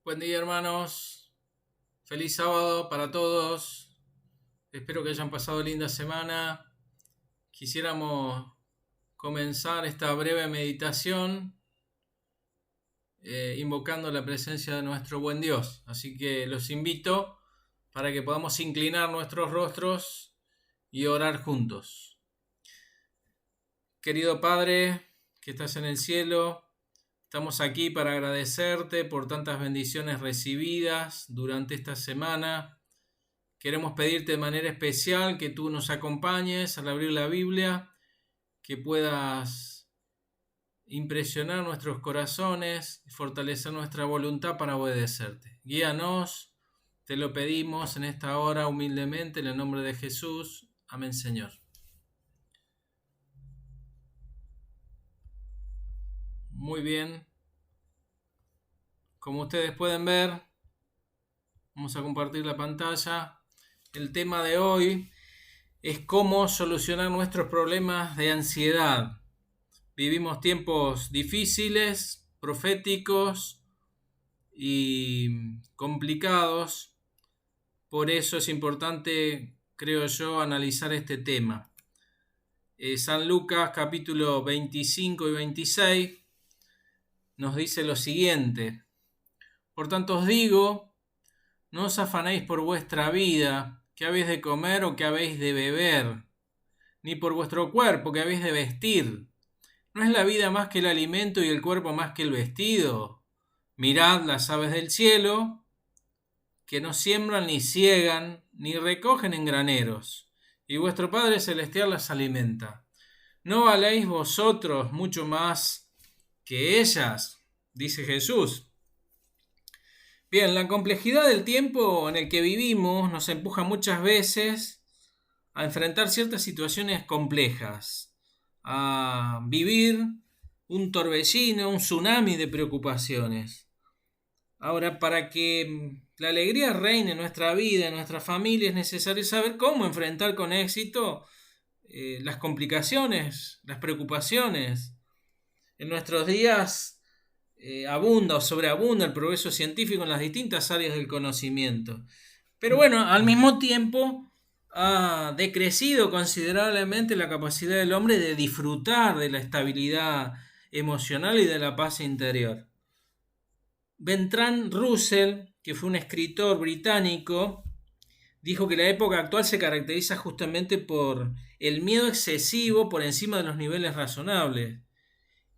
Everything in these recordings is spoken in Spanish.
Buen día, hermanos. Feliz sábado para todos. Espero que hayan pasado linda semana. Quisiéramos comenzar esta breve meditación invocando la presencia de nuestro buen Dios. Así que los invito para que podamos inclinar nuestros rostros y orar juntos. Querido Padre, que estás en el cielo, estamos aquí para agradecerte por tantas bendiciones recibidas durante esta semana. Queremos pedirte de manera especial que tú nos acompañes al abrir la Biblia, que puedas impresionar nuestros corazones y fortalecer nuestra voluntad para obedecerte. Guíanos, te lo pedimos en esta hora humildemente en el nombre de Jesús. Amén, Señor. Muy bien. Como ustedes pueden ver, vamos a compartir la pantalla. El tema de hoy es cómo solucionar nuestros problemas de ansiedad. Vivimos tiempos difíciles, proféticos y complicados. Por eso es importante, creo yo, analizar este tema. San Lucas capítulo 25 y 26 nos dice lo siguiente: Por tanto os digo, no os afanéis por vuestra vida, qué habéis de comer o qué habéis de beber, ni por vuestro cuerpo, qué habéis de vestir. ¿No es la vida más que el alimento y el cuerpo más que el vestido? Mirad las aves del cielo, que no siembran ni ciegan, ni recogen en graneros, y vuestro Padre Celestial las alimenta. ¿No valéis vosotros mucho más que ellas? Dice Jesús. Bien, la complejidad del tiempo en el que vivimos nos empuja muchas veces a enfrentar ciertas situaciones complejas, a vivir un torbellino, un tsunami de preocupaciones. Ahora, para que la alegría reine en nuestra vida, en nuestra familia, es necesario saber cómo enfrentar con éxito las complicaciones, las preocupaciones. En nuestros días abunda o sobreabunda el progreso científico en las distintas áreas del conocimiento. Pero bueno, al mismo tiempo ha decrecido considerablemente la capacidad del hombre de disfrutar de la estabilidad emocional y de la paz interior. Bertrand Russell, que fue un escritor británico, dijo que la época actual se caracteriza justamente por el miedo excesivo por encima de los niveles razonables.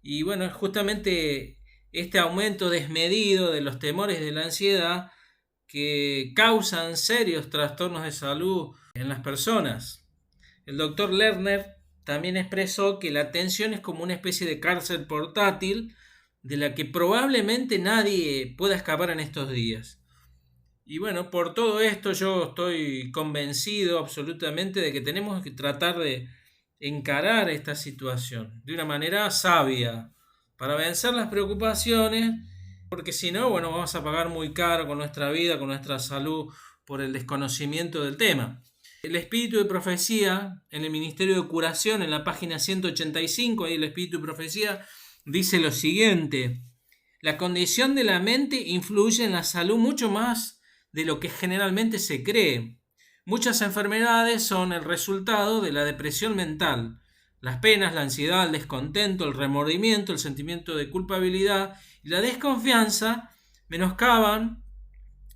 Y bueno, es justamente este aumento desmedido de los temores y de la ansiedad que causan serios trastornos de salud en las personas. El doctor Lerner también expresó que la tensión es como una especie de cárcel portátil de la que probablemente nadie pueda escapar en estos días. Y bueno, por todo esto yo estoy convencido absolutamente de que tenemos que tratar de encarar esta situación de una manera sabia para vencer las preocupaciones, porque si no, bueno, vamos a pagar muy caro con nuestra vida, con nuestra salud, por el desconocimiento del tema. El espíritu de profecía en el Ministerio de Curación, en la página 185, ahí el espíritu de profecía dice lo siguiente: la condición de la mente influye en la salud mucho más de lo que generalmente se cree. Muchas enfermedades son el resultado de la depresión mental. Las penas, la ansiedad, el descontento, el remordimiento, el sentimiento de culpabilidad y la desconfianza menoscaban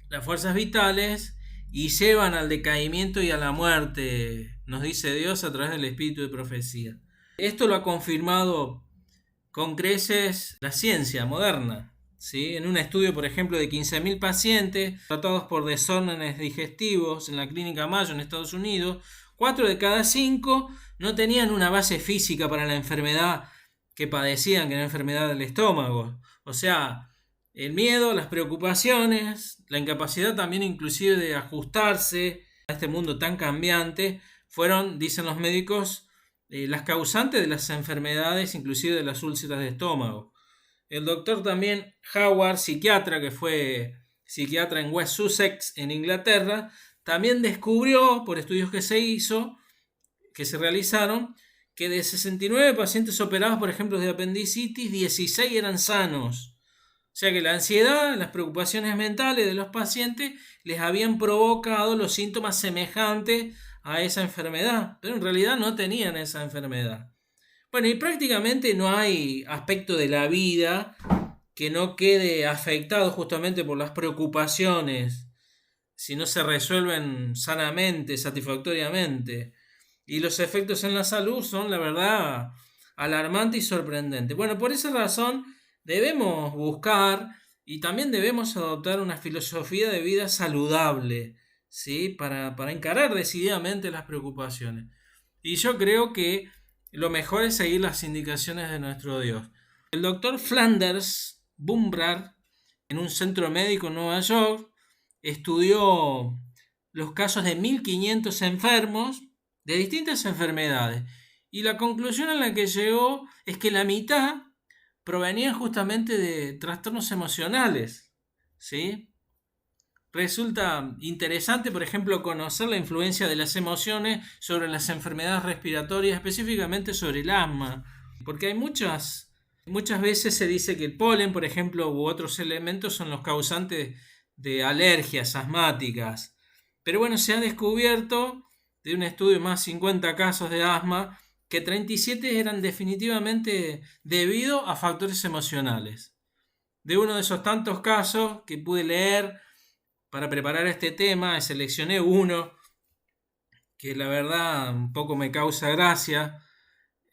las fuerzas vitales y llevan al decaimiento y a la muerte, nos dice Dios a través del espíritu de profecía. Esto lo ha confirmado con creces la ciencia moderna. ¿Sí? En un estudio, por ejemplo, de 15.000 pacientes tratados por desórdenes digestivos en la clínica Mayo en Estados Unidos, 4 de cada 5 no tenían una base física para la enfermedad que padecían, que era la enfermedad del estómago. O sea, el miedo, las preocupaciones, la incapacidad también inclusive de ajustarse a este mundo tan cambiante, fueron, dicen los médicos, las causantes de las enfermedades, inclusive de las úlceras de estómago. El doctor también Howard, psiquiatra, que fue psiquiatra en West Sussex, en Inglaterra, también descubrió, por estudios que se realizaron, que de 69 pacientes operados, por ejemplo, de apendicitis, 16 eran sanos. O sea que la ansiedad, las preocupaciones mentales de los pacientes les habían provocado los síntomas semejantes a esa enfermedad, pero en realidad no tenían esa enfermedad. Bueno, y prácticamente no hay aspecto de la vida que no quede afectado justamente por las preocupaciones, si no se resuelven sanamente, satisfactoriamente. Y los efectos en la salud son, la verdad, alarmantes y sorprendentes. Bueno, por esa razón debemos buscar y también debemos adoptar una filosofía de vida saludable, ¿sí? Para encarar decididamente las preocupaciones. Y yo creo que lo mejor es seguir las indicaciones de nuestro Dios. El doctor Flanders Bumrard, en un centro médico en Nueva York, estudió los casos de 1500 enfermos de distintas enfermedades. Y la conclusión a la que llegó es que la mitad provenían justamente de trastornos emocionales, ¿sí? Resulta interesante, por ejemplo, conocer la influencia de las emociones sobre las enfermedades respiratorias, específicamente sobre el asma, porque hay muchas veces se dice que el polen, por ejemplo, u otros elementos son los causantes de alergias asmáticas. Pero bueno, se ha descubierto de un estudio de más de 50 casos de asma que 37 eran definitivamente debido a factores emocionales. De uno de esos tantos casos que pude leer para preparar este tema, seleccioné uno que la verdad un poco me causa gracia,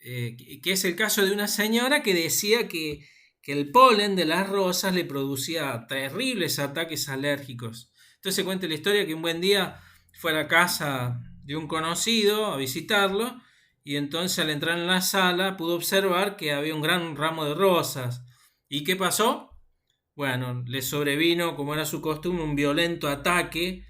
que es el caso de una señora que decía que el polen de las rosas le producía terribles ataques alérgicos. Entonces cuenta la historia que un buen día fue a la casa de un conocido a visitarlo y entonces al entrar en la sala pudo observar que había un gran ramo de rosas. ¿Y qué pasó? Bueno, le sobrevino, como era su costumbre, un violento ataque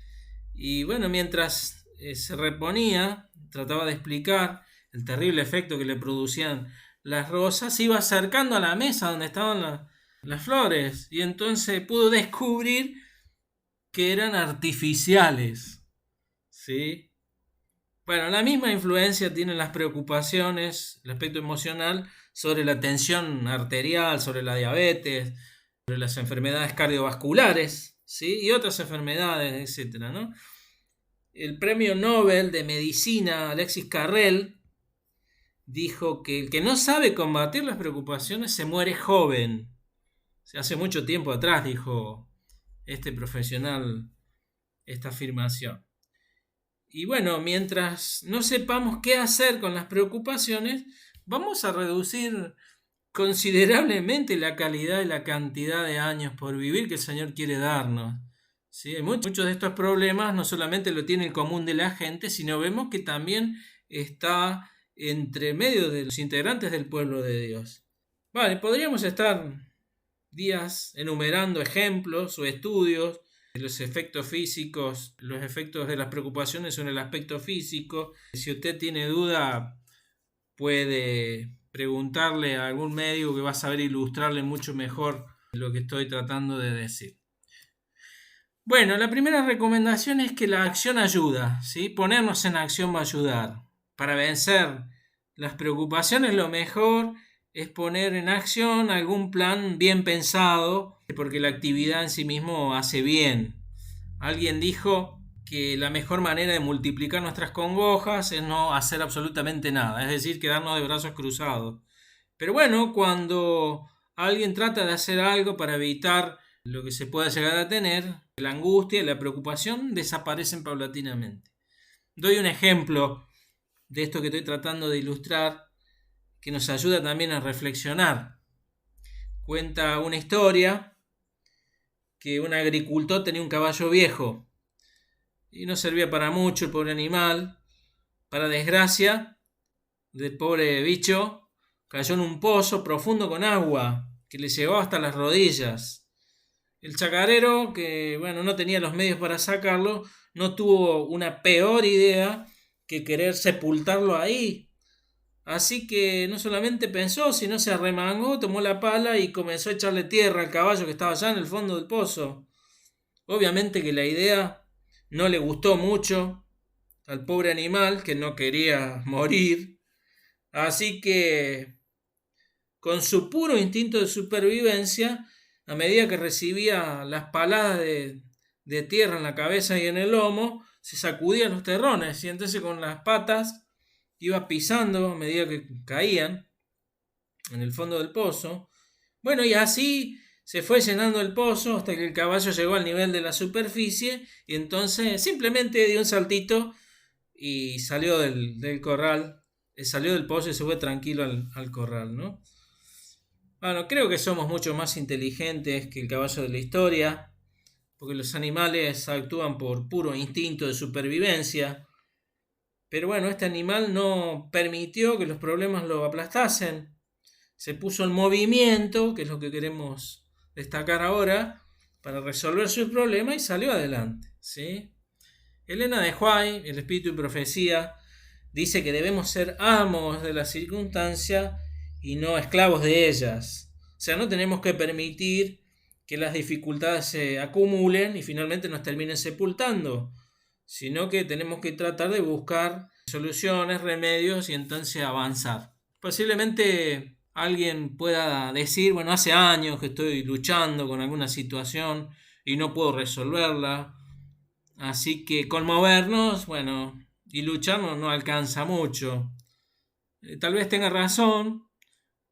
y bueno, mientras se reponía, trataba de explicar el terrible efecto que le producían las rosas, se iba acercando a la mesa donde estaban las flores y entonces pudo descubrir que eran artificiales, ¿sí? Bueno, la misma influencia tienen las preocupaciones, el aspecto emocional, sobre la tensión arterial, sobre la diabetes, sobre las enfermedades cardiovasculares, ¿sí? Y otras enfermedades, etcétera, ¿no? El premio Nobel de Medicina, Alexis Carrel, dijo que el que no sabe combatir las preocupaciones se muere joven. Hace mucho tiempo atrás dijo este profesional esta afirmación. Y bueno, mientras no sepamos qué hacer con las preocupaciones, vamos a reducir considerablemente la calidad y la cantidad de años por vivir que el Señor quiere darnos. ¿Sí? Muchos de estos problemas no solamente lo tiene el común de la gente, sino vemos que también está entre medio de los integrantes del pueblo de Dios. Vale, podríamos estar días enumerando ejemplos o estudios de los efectos físicos, los efectos de las preocupaciones sobre el aspecto físico. Si usted tiene duda, puede preguntarle a algún médico que va a saber ilustrarle mucho mejor lo que estoy tratando de decir. Bueno, la primera recomendación es que la acción ayuda, ¿sí? Ponernos en acción va a ayudar. Para vencer las preocupaciones, lo mejor es poner en acción algún plan bien pensado, porque la actividad en sí mismo hace bien. Alguien dijo que la mejor manera de multiplicar nuestras congojas es no hacer absolutamente nada, es decir, quedarnos de brazos cruzados. Pero bueno, cuando alguien trata de hacer algo para evitar lo que se pueda llegar a tener, la angustia y la preocupación desaparecen paulatinamente. Doy un ejemplo de esto que estoy tratando de ilustrar, que nos ayuda también a reflexionar. Cuenta una historia que un agricultor tenía un caballo viejo y no servía para mucho el pobre animal. Para desgracia del pobre bicho, cayó en un pozo profundo con agua que le llegó hasta las rodillas. El chacarero, que bueno, no tenía los medios para sacarlo, no tuvo una peor idea que querer sepultarlo ahí. Así que no solamente pensó, sino se arremangó, tomó la pala y comenzó a echarle tierra al caballo que estaba allá en el fondo del pozo. Obviamente que la idea no le gustó mucho al pobre animal, que no quería morir. Así que, con su puro instinto de supervivencia, a medida que recibía las paladas de tierra en la cabeza y en el lomo, se sacudía los terrones y entonces con las patas iba pisando a medida que caían en el fondo del pozo. Bueno, y así se fue llenando el pozo hasta que el caballo llegó al nivel de la superficie y entonces simplemente dio un saltito y salió del corral, salió del pozo y se fue tranquilo al corral, ¿no? Bueno, creo que somos mucho más inteligentes que el caballo de la historia, porque los animales actúan por puro instinto de supervivencia. Pero bueno, este animal no permitió que los problemas lo aplastasen. Se puso en movimiento, que es lo que queremos destacar ahora, para resolver sus problemas y salió adelante, ¿sí? Elena de White, El Espíritu y Profecía, dice que debemos ser amos de las circunstancias y no esclavos de ellas. O sea, no tenemos que permitir que las dificultades se acumulen y finalmente nos terminen sepultando, sino que tenemos que tratar de buscar soluciones, remedios y entonces avanzar. Posiblemente alguien pueda decir, bueno, hace años que estoy luchando con alguna situación y no puedo resolverla, así que conmovernos, bueno, y luchar no alcanza mucho. Tal vez tenga razón,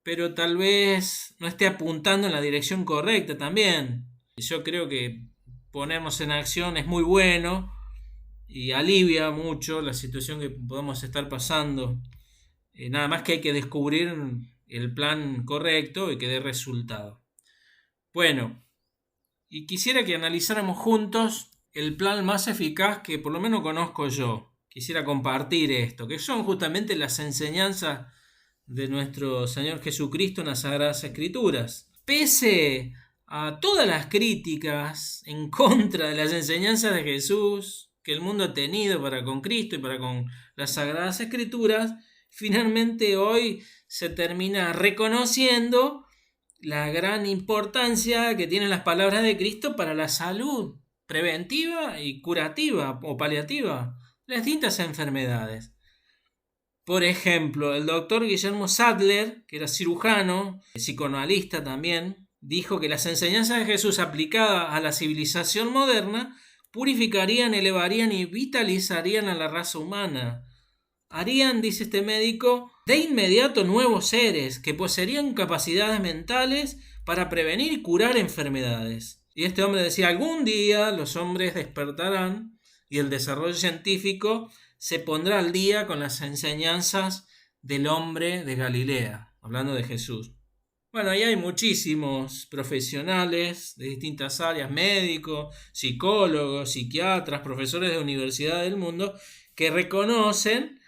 pero tal vez no esté apuntando en la dirección correcta también. Yo creo que ponernos en acción es muy bueno y alivia mucho la situación que podemos estar pasando. Nada más que hay que descubrir el plan correcto y que dé resultado. Bueno, y quisiera que analizáramos juntos el plan más eficaz que por lo menos conozco yo. Quisiera compartir esto, que son justamente las enseñanzas de nuestro Señor Jesucristo en las Sagradas Escrituras. Pese a todas las críticas en contra de las enseñanzas de Jesús que el mundo ha tenido para con Cristo y para con las Sagradas Escrituras, finalmente hoy se termina reconociendo la gran importancia que tienen las palabras de Cristo para la salud preventiva y curativa o paliativa de las distintas enfermedades. Por ejemplo, el doctor Guillermo Sadler, que era cirujano, psicoanalista también, dijo que las enseñanzas de Jesús aplicadas a la civilización moderna purificarían, elevarían y vitalizarían a la raza humana. Harían, dice este médico, de inmediato nuevos seres que poseerían capacidades mentales para prevenir y curar enfermedades. Y este hombre decía, algún día los hombres despertarán y el desarrollo científico se pondrá al día con las enseñanzas del hombre de Galilea, hablando de Jesús. Bueno, ahí hay muchísimos profesionales de distintas áreas, médicos, psicólogos, psiquiatras, profesores de universidad del mundo, que reconocen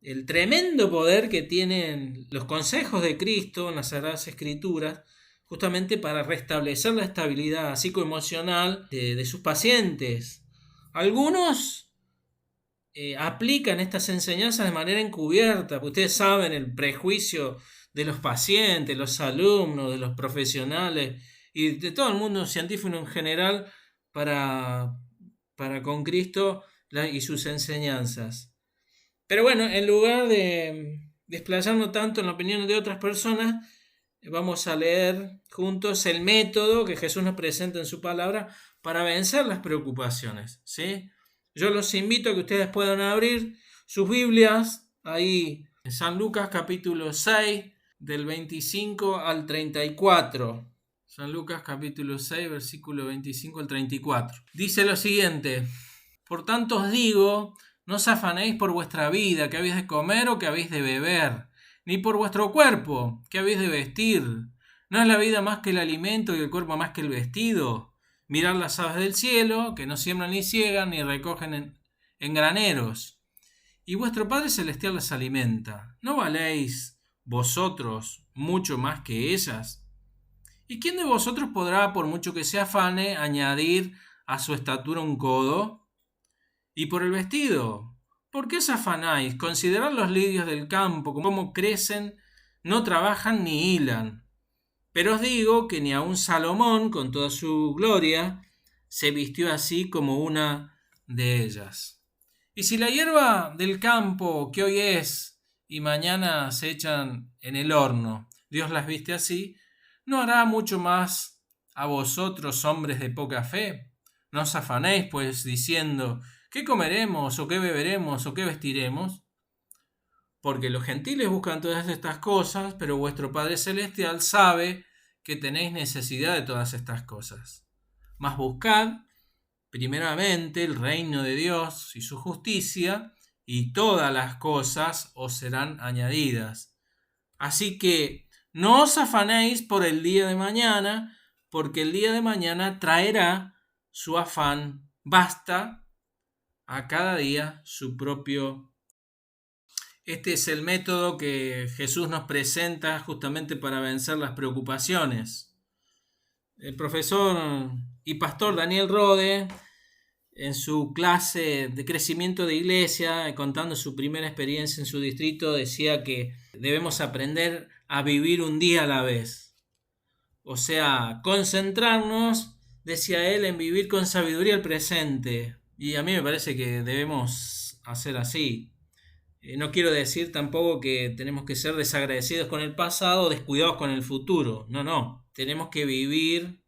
el tremendo poder que tienen los consejos de Cristo en las Sagradas Escrituras, justamente para restablecer la estabilidad psicoemocional de sus pacientes. Algunos aplican estas enseñanzas de manera encubierta, porque ustedes saben el prejuicio de los pacientes, los alumnos, de los profesionales y de todo el mundo científico en general para con Cristo y sus enseñanzas. Pero bueno, en lugar de desplayarnos tanto en la opinión de otras personas, vamos a leer juntos el método que Jesús nos presenta en su palabra para vencer las preocupaciones, ¿sí? Yo los invito a que ustedes puedan abrir sus Biblias ahí en San Lucas capítulo 6 del 25 al 34. San Lucas capítulo 6 versículo 25 al 34. Dice lo siguiente: por tanto os digo, no os afanéis por vuestra vida, que habéis de comer o que habéis de beber, ni por vuestro cuerpo, que habéis de vestir. ¿No es la vida más que el alimento y el cuerpo más que el vestido? Mirad las aves del cielo, que no siembran ni ciegan ni recogen en graneros, y vuestro Padre Celestial las alimenta. ¿No valéis vosotros mucho más que ellas? ¿Y quién de vosotros podrá, por mucho que se afane, añadir a su estatura un codo? Y por el vestido, ¿por qué os afanáis? Considerad los lirios del campo, cómo crecen, no trabajan ni hilan. Pero os digo que ni aun Salomón, con toda su gloria, se vistió así como una de ellas. Y si la hierba del campo, que hoy es y mañana se echan en el horno, Dios las viste así, ¿no hará mucho más a vosotros, hombres de poca fe? No os afanéis, pues, diciendo, ¿qué comeremos, o qué beberemos, o qué vestiremos? Porque los gentiles buscan todas estas cosas, pero vuestro Padre Celestial sabe que tenéis necesidad de todas estas cosas. Mas buscad primeramente el reino de Dios y su justicia, y todas las cosas os serán añadidas. Así que no os afanéis por el día de mañana, porque el día de mañana traerá su afán. Basta a cada día su propio. Este es el método que Jesús nos presenta justamente para vencer las preocupaciones. El profesor y pastor Daniel Rode, en su clase de crecimiento de iglesia, contando su primera experiencia en su distrito, decía que debemos aprender a vivir un día a la vez. O sea, concentrarnos, decía él, en vivir con sabiduría el presente. Y a mí me parece que debemos hacer así. No quiero decir tampoco que tenemos que ser desagradecidos con el pasado o descuidados con el futuro. No. Tenemos que vivir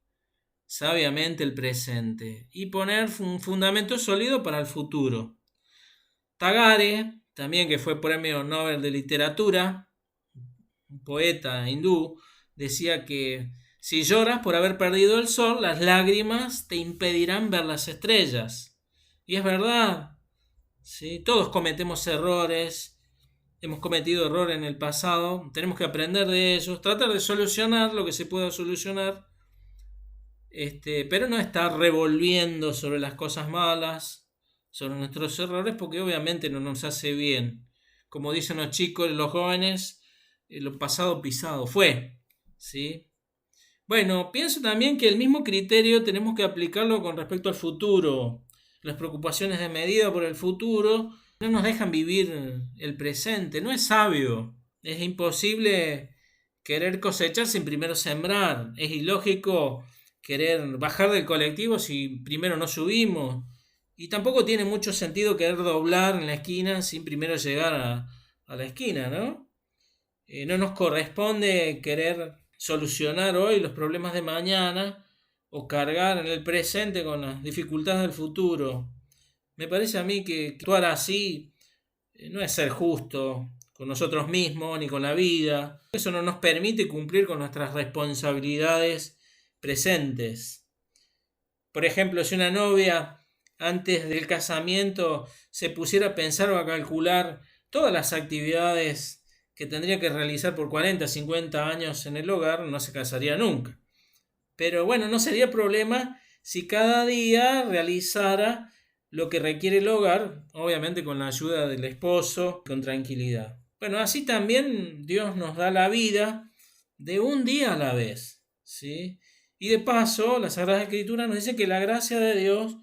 sabiamente el presente y poner un fundamento sólido para el futuro. Tagare, también que fue premio Nobel de Literatura, un poeta hindú, decía que si lloras por haber perdido el sol, las lágrimas te impedirán ver las estrellas. Y es verdad, ¿sí? Todos cometemos errores, hemos cometido errores en el pasado, tenemos que aprender de ellos, tratar de solucionar lo que se pueda solucionar, pero no estar revolviendo sobre las cosas malas, sobre nuestros errores, porque obviamente no nos hace bien. Como dicen los chicos, los jóvenes, lo pasado pisado fue, ¿sí? Bueno, pienso también que el mismo criterio tenemos que aplicarlo con respecto al futuro. Las preocupaciones de medida por el futuro no nos dejan vivir el presente. No es sabio. Es imposible querer cosechar sin primero sembrar. Es ilógico querer bajar del colectivo si primero no subimos. Y tampoco tiene mucho sentido querer doblar en la esquina sin primero llegar a la esquina, ¿no? No nos corresponde querer solucionar hoy los problemas de mañana o cargar en el presente con las dificultades del futuro. Me parece a mí que actuar así no es ser justo con nosotros mismos ni con la vida. Eso no nos permite cumplir con nuestras responsabilidades presentes. Por ejemplo, si una novia antes del casamiento se pusiera a pensar o a calcular todas las actividades que tendría que realizar por 40, 50 años en el hogar, no se casaría nunca. Pero bueno, no sería problema si cada día realizara lo que requiere el hogar, obviamente con la ayuda del esposo, con tranquilidad. Bueno, así también Dios nos da la vida de un día a la vez, ¿sí? Y de paso, la Sagrada Escritura nos dice que la gracia de Dios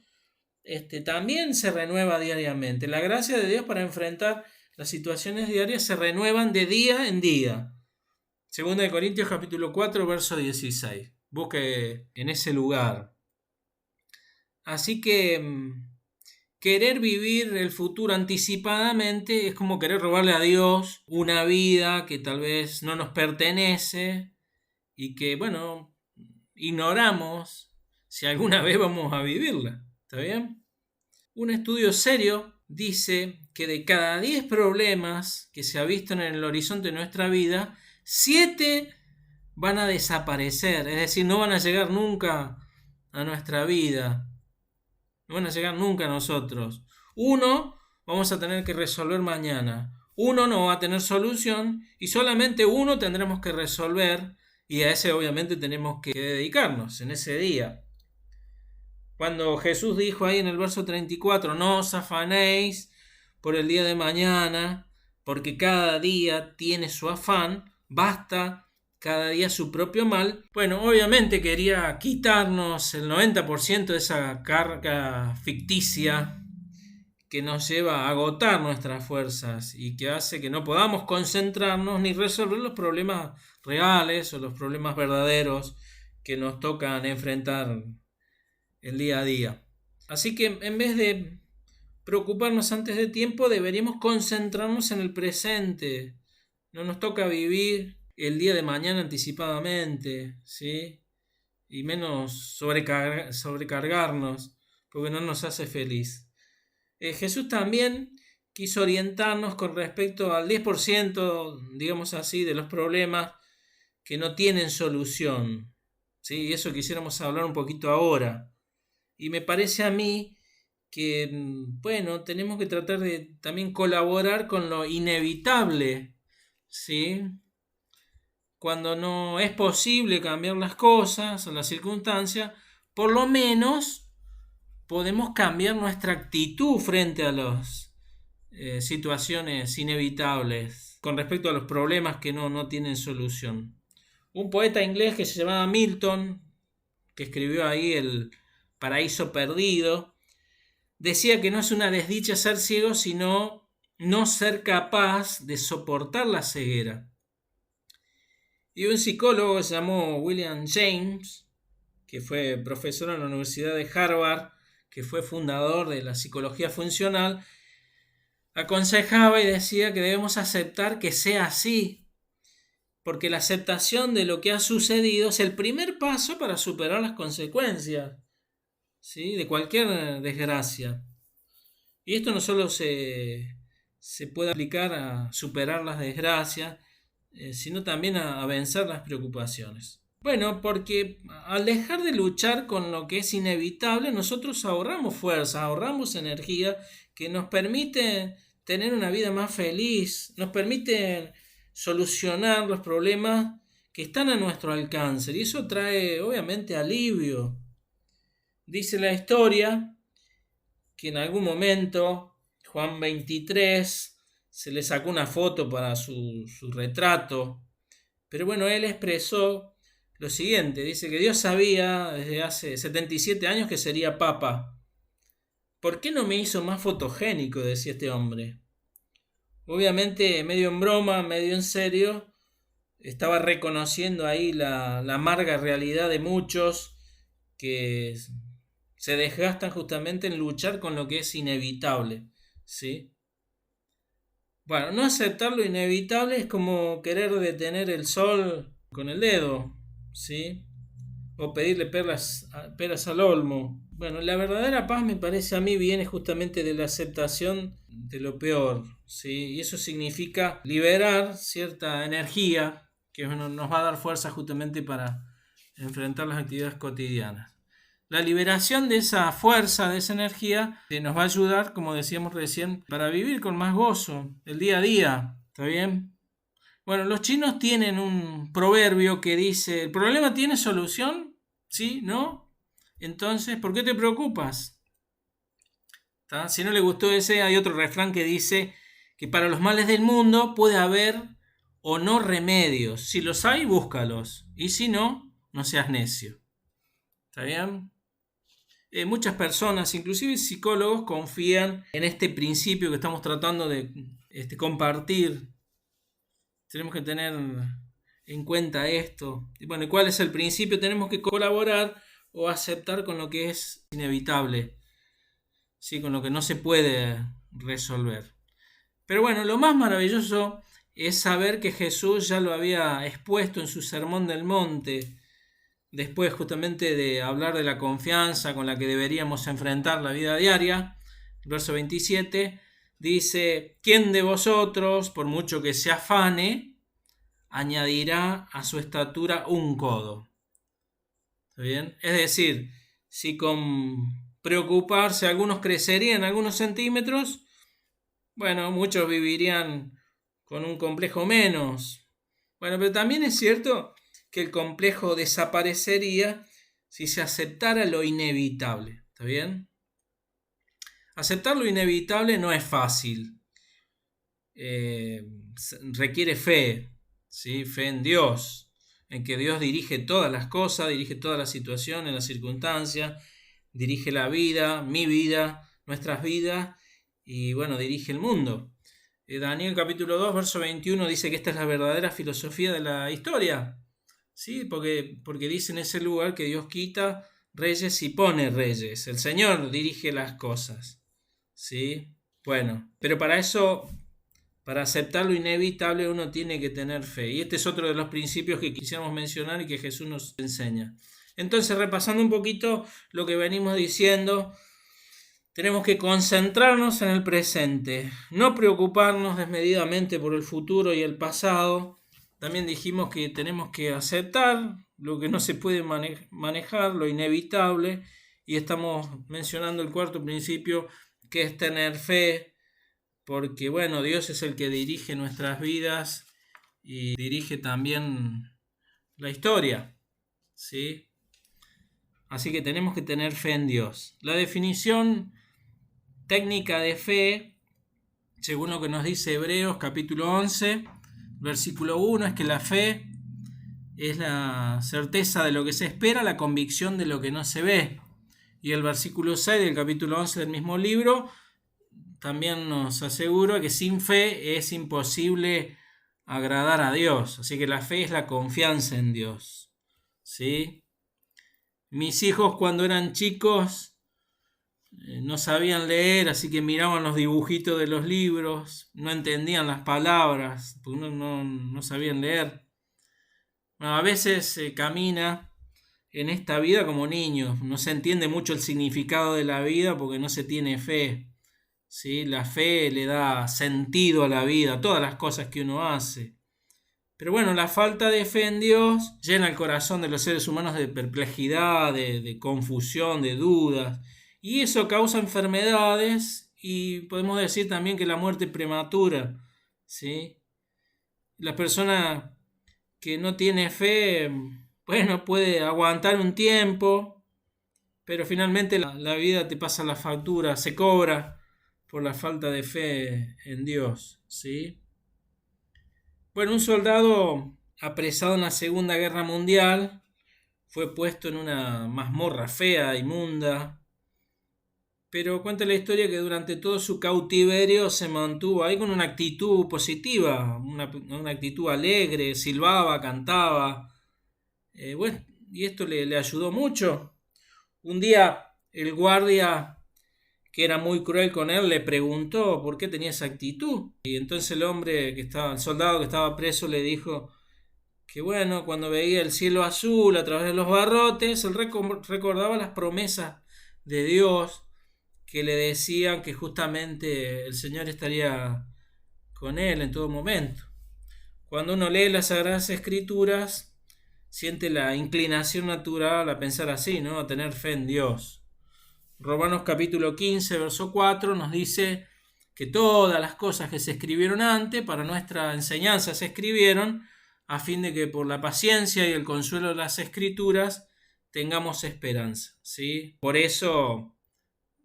también se renueva diariamente. La gracia de Dios para enfrentar las situaciones diarias se renuevan de día en día. Segunda de Corintios capítulo 4, verso 16. Busque en ese lugar. Así que querer vivir el futuro anticipadamente es como querer robarle a Dios una vida que tal vez no nos pertenece y que, bueno, ignoramos si alguna vez vamos a vivirla. ¿Está bien? Un estudio serio dice que de cada 10 problemas que se avistan en el horizonte de nuestra vida, 7 van a desaparecer, es decir, no van a llegar nunca a nuestra vida, no van a llegar nunca a nosotros. Uno vamos a tener que resolver mañana, uno no va a tener solución y solamente uno tendremos que resolver y a ese obviamente tenemos que dedicarnos en ese día. Cuando Jesús dijo ahí en el verso 34, no os afanéis por el día de mañana, porque cada día tiene su afán, basta cada día su propio mal. Bueno, obviamente quería quitarnos el 90% de esa carga ficticia que nos lleva a agotar nuestras fuerzas y que hace que no podamos concentrarnos ni resolver los problemas reales o los problemas verdaderos que nos tocan enfrentar el día a día. Así que en vez de preocuparnos antes de tiempo, deberíamos concentrarnos en el presente. No nos toca vivir el día de mañana anticipadamente, ¿sí? y menos sobrecargarnos, porque no nos hace feliz. Jesús también quiso orientarnos con respecto al 10%, digamos así, de los problemas que no tienen solución. ¿Sí? Y eso quisiéramos hablar un poquito ahora. Y me parece a mí que, bueno, tenemos que tratar de también colaborar con lo inevitable, ¿sí? Cuando no es posible cambiar las cosas o las circunstancias, por lo menos podemos cambiar nuestra actitud frente a las situaciones inevitables con respecto a los problemas que no tienen solución. Un poeta inglés que se llamaba Milton, que escribió ahí El Paraíso Perdido, decía que no es una desdicha ser ciego, sino no ser capaz de soportar la ceguera. Y un psicólogo se llamó William James, que fue profesor en la Universidad de Harvard, que fue fundador de la psicología funcional, aconsejaba y decía que debemos aceptar que sea así, porque la aceptación de lo que ha sucedido es el primer paso para superar las consecuencias, ¿sí?, de cualquier desgracia. Y esto no solo se puede aplicar a superar las desgracias, sino también a vencer las preocupaciones. Bueno, porque al dejar de luchar con lo que es inevitable, nosotros ahorramos fuerza, ahorramos energía que nos permite tener una vida más feliz, nos permite solucionar los problemas que están a nuestro alcance, y eso trae obviamente alivio. Dice la historia que en algún momento Juan 23 se le sacó una foto para su retrato, pero bueno, él expresó lo siguiente, dice que Dios sabía desde hace 77 años que sería papa. ¿Por qué no me hizo más fotogénico?, decía este hombre. Obviamente, medio en broma, medio en serio, estaba reconociendo ahí la amarga realidad de muchos que se desgastan justamente en luchar con lo que es inevitable, ¿sí? Bueno, no aceptar lo inevitable es como querer detener el sol con el dedo, ¿sí? O pedirle peras al olmo. Bueno, la verdadera paz, me parece a mí, viene justamente de la aceptación de lo peor, ¿sí? Y eso significa liberar cierta energía que nos va a dar fuerza justamente para enfrentar las actividades cotidianas. La liberación de esa fuerza, de esa energía, nos va a ayudar, como decíamos recién, para vivir con más gozo el día a día. ¿Está bien? Bueno, los chinos tienen un proverbio que dice: ¿el problema tiene solución? ¿Sí? ¿No? Entonces, ¿por qué te preocupas? ¿Está? Si no le gustó ese, hay otro refrán que dice que para los males del mundo puede haber o no remedios. Si los hay, búscalos. Y si no, no seas necio. ¿Está bien? Muchas personas, inclusive psicólogos, confían en este principio que estamos tratando de compartir. Tenemos que tener en cuenta esto. Y bueno, ¿cuál es el principio? Tenemos que colaborar o aceptar con lo que es inevitable, ¿sí?, con lo que no se puede resolver. Pero bueno, lo más maravilloso es saber que Jesús ya lo había expuesto en su Sermón del Monte, después justamente de hablar de la confianza con la que deberíamos enfrentar la vida diaria. El verso 27 dice: ¿quién de vosotros, por mucho que se afane, añadirá a su estatura un codo? ¿Está bien? Es decir, si con preocuparse algunos crecerían algunos centímetros, bueno, muchos vivirían con un complejo menos. Bueno, pero también es cierto que el complejo desaparecería si se aceptara lo inevitable. ¿Está bien? Aceptar lo inevitable no es fácil. Requiere fe, ¿sí? Fe en Dios, en que Dios dirige todas las cosas, dirige todas las situaciones, las circunstancias, dirige la vida, mi vida, nuestras vidas, y bueno, dirige el mundo. Daniel capítulo 2, verso 21 dice que esta es la verdadera filosofía de la historia, ¿sí? Porque dice en ese lugar que Dios quita reyes y pone reyes. El Señor dirige las cosas, ¿sí? Bueno, pero para eso, para aceptar lo inevitable, uno tiene que tener fe. Y este es otro de los principios que quisiéramos mencionar y que Jesús nos enseña. Entonces, repasando un poquito lo que venimos diciendo, tenemos que concentrarnos en el presente, no preocuparnos desmedidamente por el futuro y el pasado. También dijimos que tenemos que aceptar lo que no se puede manejar, lo inevitable, y estamos mencionando el cuarto principio, que es tener fe, porque bueno, Dios es el que dirige nuestras vidas y dirige también la historia, ¿sí? Así que tenemos que tener fe en Dios. La definición técnica de fe, según lo que nos dice Hebreos capítulo 11, versículo 1, es que la fe es la certeza de lo que se espera, la convicción de lo que no se ve. Y el versículo 6 del capítulo 11 del mismo libro también nos asegura que sin fe es imposible agradar a Dios. Así que la fe es la confianza en Dios, ¿sí? Mis hijos cuando eran chicos no sabían leer, así que miraban los dibujitos de los libros, no entendían las palabras, porque no sabían leer. A veces se camina en esta vida como niños, no se entiende mucho el significado de la vida porque no se tiene fe, ¿sí? La fe le da sentido a la vida, a todas las cosas que uno hace. Pero bueno, la falta de fe en Dios llena el corazón de los seres humanos de perplejidad, de confusión, de dudas. Y eso causa enfermedades y podemos decir también que la muerte prematura, ¿sí? La persona que no tiene fe, bueno, puede aguantar un tiempo, pero finalmente la vida te pasa la factura, se cobra por la falta de fe en Dios, ¿sí? Bueno, un soldado apresado en la Segunda Guerra Mundial fue puesto en una mazmorra fea, inmunda, pero cuenta la historia que durante todo su cautiverio se mantuvo ahí con una actitud positiva, una actitud alegre, silbaba, cantaba. Bueno, y esto le ayudó mucho. Un día el guardia, que era muy cruel con él, le preguntó por qué tenía esa actitud. Y entonces el soldado que estaba preso, le dijo que bueno, cuando veía el cielo azul a través de los barrotes, él recordaba las promesas de Dios que le decían que justamente el Señor estaría con él en todo momento. Cuando uno lee las Sagradas Escrituras, siente la inclinación natural a pensar así, ¿no? A tener fe en Dios. Romanos capítulo 15, verso 4 nos dice que todas las cosas que se escribieron antes, para nuestra enseñanza se escribieron, a fin de que por la paciencia y el consuelo de las Escrituras tengamos esperanza, ¿sí? Por eso,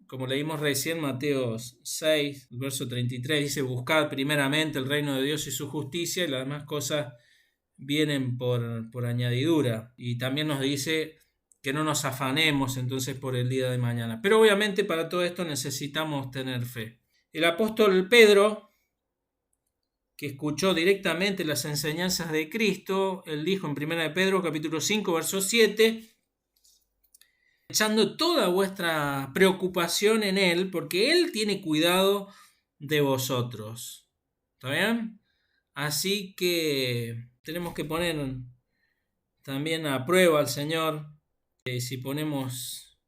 como leímos recién, Mateo 6, verso 33, dice: buscad primeramente el reino de Dios y su justicia, y las demás cosas vienen por añadidura. Y también nos dice que no nos afanemos entonces por el día de mañana. Pero obviamente para todo esto necesitamos tener fe. El apóstol Pedro, que escuchó directamente las enseñanzas de Cristo, él dijo en 1 de Pedro capítulo 5, verso 7, echando toda vuestra preocupación en Él, porque Él tiene cuidado de vosotros. ¿Está bien? Así que tenemos que poner también a prueba al Señor. Si ponemos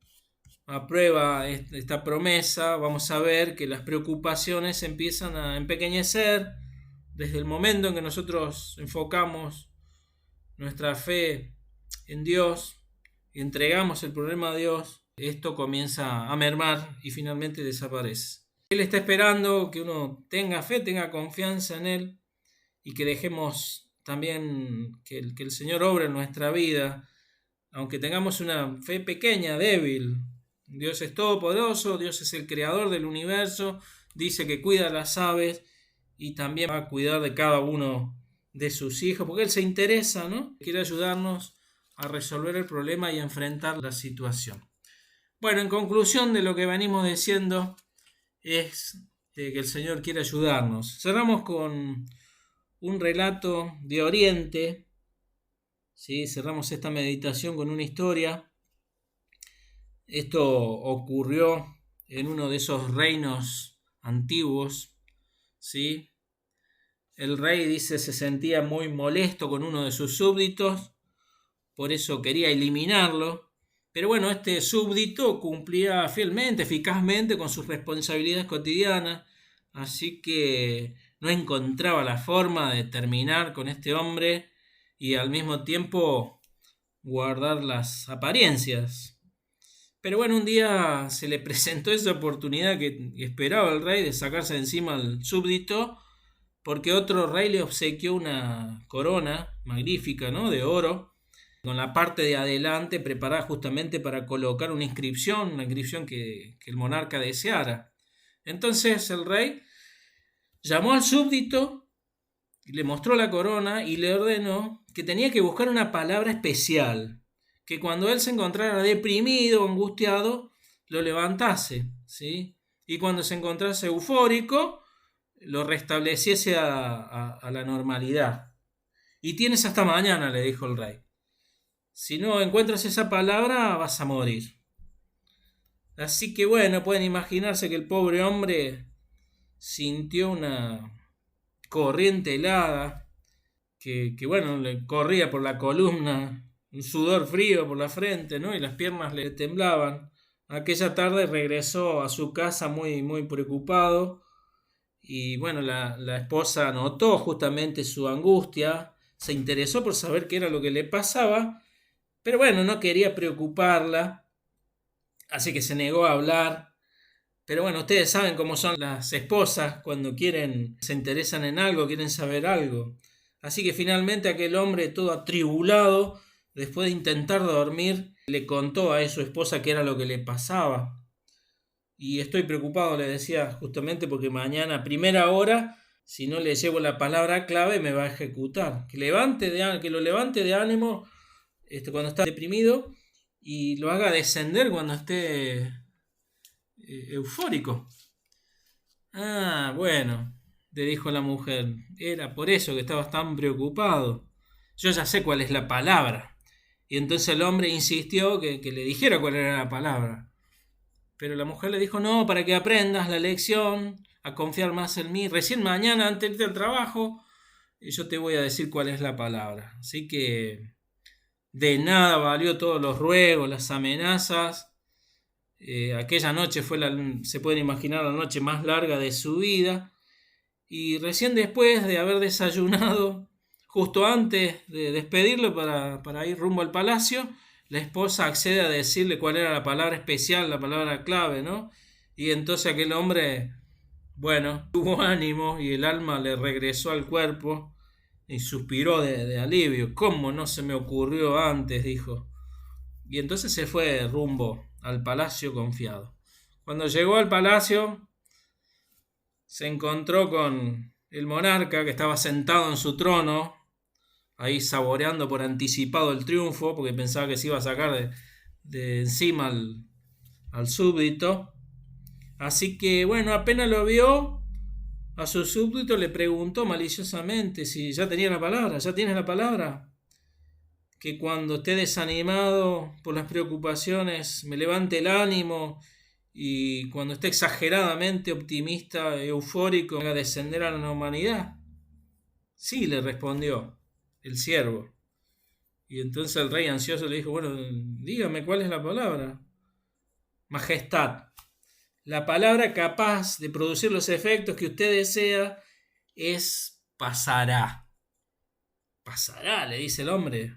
a prueba esta promesa, vamos a ver que las preocupaciones empiezan a empequeñecer desde el momento en que nosotros enfocamos nuestra fe en Dios y entregamos el problema a Dios. Esto comienza a mermar y finalmente desaparece. Él está esperando que uno tenga fe, tenga confianza en Él y que dejemos también que el Señor obre en nuestra vida, aunque tengamos una fe pequeña, débil. Dios es todopoderoso, Dios es el creador del universo, dice que cuida a las aves y también va a cuidar de cada uno de sus hijos, porque Él se interesa, ¿no? Quiere ayudarnos a resolver el problema y a enfrentar la situación. Bueno, en conclusión de lo que venimos diciendo es que el Señor quiere ayudarnos. Cerramos con un relato de Oriente, ¿sí? Cerramos esta meditación con una historia. Esto ocurrió en uno de esos reinos antiguos, ¿sí? El rey, dice, se sentía muy molesto con uno de sus súbditos por eso quería eliminarlo. Pero bueno, este súbdito cumplía fielmente, eficazmente con sus responsabilidades cotidianas, así que no encontraba la forma de terminar con este hombre y al mismo tiempo guardar las apariencias. Pero bueno, un día se le presentó esa oportunidad que esperaba el rey de sacarse de encima al súbdito, porque otro rey le obsequió una corona magnífica, ¿no? De oro, con la parte de adelante preparada justamente para colocar una inscripción que el monarca deseara. Entonces el rey llamó al súbdito, le mostró la corona y le ordenó que tenía que buscar una palabra especial, que cuando él se encontrara deprimido o angustiado, lo levantase, ¿sí? Y cuando se encontrase eufórico, lo restableciese a la normalidad. Y tienes hasta mañana, le dijo el rey. Si no encuentras esa palabra, vas a morir. Así que bueno, pueden imaginarse que el pobre hombre sintió una corriente helada que bueno, le corría por la columna, un sudor frío por la frente, ¿no? Y las piernas le temblaban. Aquella tarde regresó a su casa muy preocupado y bueno, la esposa notó justamente su angustia, se interesó por saber qué era lo que le pasaba, pero bueno, no quería preocuparla, así que se negó a hablar. Pero bueno, ustedes saben cómo son las esposas cuando se interesan en algo, quieren saber algo. Así que finalmente aquel hombre todo atribulado, después de intentar dormir, le contó a su esposa qué era lo que le pasaba. Y estoy preocupado, le decía, justamente porque mañana a primera hora, si no le llevo la palabra clave, me va a ejecutar. Que lo levante de ánimo cuando está deprimido y lo haga descender cuando esté eufórico. Ah, bueno, le dijo la mujer, era por eso que estabas tan preocupado. Yo ya sé cuál es la palabra. Y entonces el hombre insistió que le dijera cuál era la palabra. Pero la mujer le dijo, no, para que aprendas la lección, a confiar más en mí. Recién mañana, antes de irte al trabajo, yo te voy a decir cuál es la palabra. Así que de nada valió todos los ruegos, las amenazas. Aquella noche se pueden imaginar, la noche más larga de su vida. Y recién después de haber desayunado, justo antes de despedirlo para ir rumbo al palacio, la esposa accede a decirle cuál era la palabra especial, la palabra clave, ¿no? Y entonces aquel hombre, bueno, tuvo ánimo y el alma le regresó al cuerpo y suspiró de alivio. ¿Cómo no se me ocurrió antes? Dijo. Y entonces se fue rumbo al palacio confiado. Cuando llegó al palacio, se encontró con el monarca que estaba sentado en su trono, ahí saboreando por anticipado el triunfo, porque pensaba que se iba a sacar de encima al súbdito. Así que bueno, apenas lo vio, a su súbdito le preguntó maliciosamente si ya tenía la palabra, ya tienes la palabra. Que cuando esté desanimado por las preocupaciones me levante el ánimo y cuando esté exageradamente optimista, eufórico, me haga descender a la humanidad. Sí, le respondió el siervo. Y entonces el rey ansioso le dijo, bueno, dígame cuál es la palabra. Majestad, la palabra capaz de producir los efectos que usted desea es pasará. Pasará, le dice el hombre.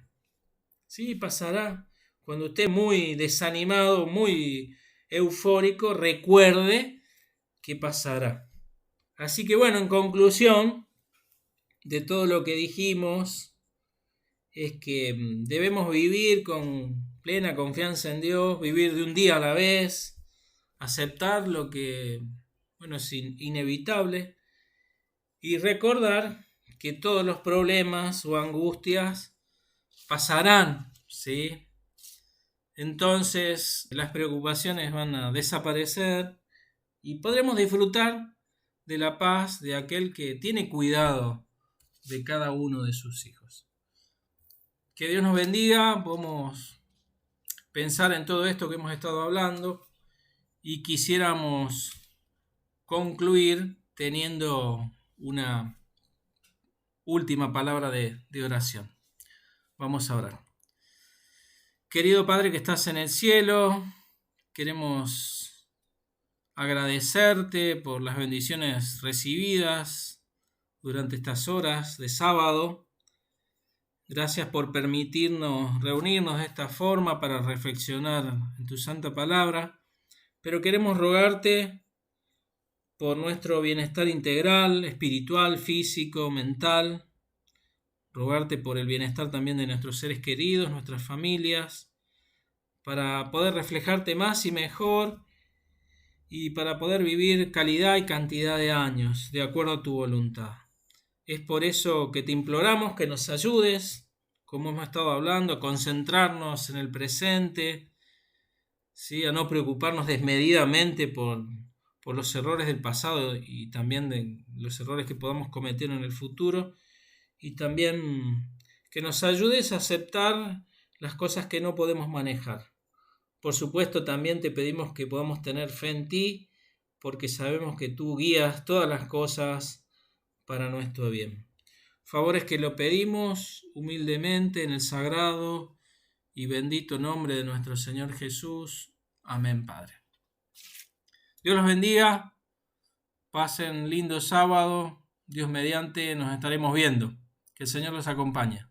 Sí, pasará. Cuando esté muy desanimado, muy eufórico, recuerde que pasará. Así que bueno, en conclusión de todo lo que dijimos, es que debemos vivir con plena confianza en Dios, vivir de un día a la vez, aceptar lo que, bueno, es inevitable y recordar que todos los problemas o angustias pasarán, ¿sí? Entonces las preocupaciones van a desaparecer y podremos disfrutar de la paz de aquel que tiene cuidado de cada uno de sus hijos. Que Dios nos bendiga, podemos pensar en todo esto que hemos estado hablando y quisiéramos concluir teniendo una última palabra de oración. Vamos a orar. Querido Padre que estás en el cielo, queremos agradecerte por las bendiciones recibidas durante estas horas de sábado. Gracias por permitirnos reunirnos de esta forma para reflexionar en tu santa palabra, pero queremos rogarte por nuestro bienestar integral, espiritual, físico, mental, rogarte por el bienestar también de nuestros seres queridos, nuestras familias, para poder reflejarte más y mejor y para poder vivir calidad y cantidad de años de acuerdo a tu voluntad. Es por eso que te imploramos que nos ayudes, como hemos estado hablando, a concentrarnos en el presente, ¿sí? A no preocuparnos desmedidamente por los errores del pasado y también de los errores que podamos cometer en el futuro, y también que nos ayudes a aceptar las cosas que no podemos manejar. Por supuesto, también te pedimos que podamos tener fe en ti, porque sabemos que tú guías todas las cosas para nuestro bien. Favores que lo pedimos humildemente en el sagrado y bendito nombre de nuestro Señor Jesús. Amén, Padre. Dios los bendiga, pasen lindo sábado, Dios mediante, nos estaremos viendo. Que el Señor los acompañe.